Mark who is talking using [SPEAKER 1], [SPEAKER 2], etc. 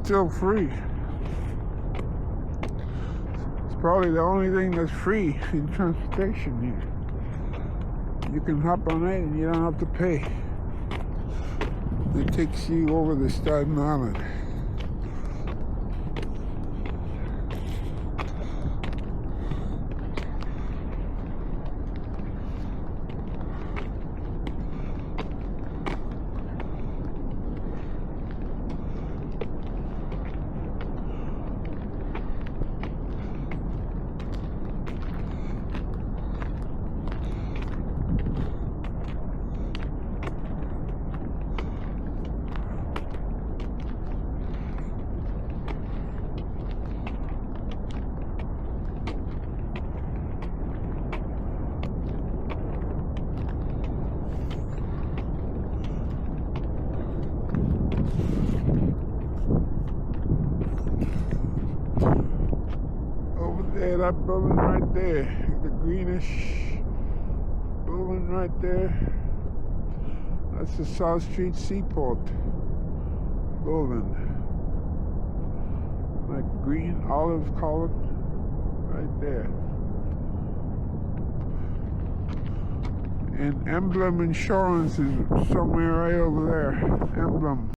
[SPEAKER 1] still free. It's probably the only thing that's free in transportation here. You can hop on it and you don't have to pay. It takes you over the Staten Island. There, that building right there, the greenish building right there, that's the South Street Seaport building. Like green, olive colored, right there. And Emblem Insurance is somewhere right over there. Emblem.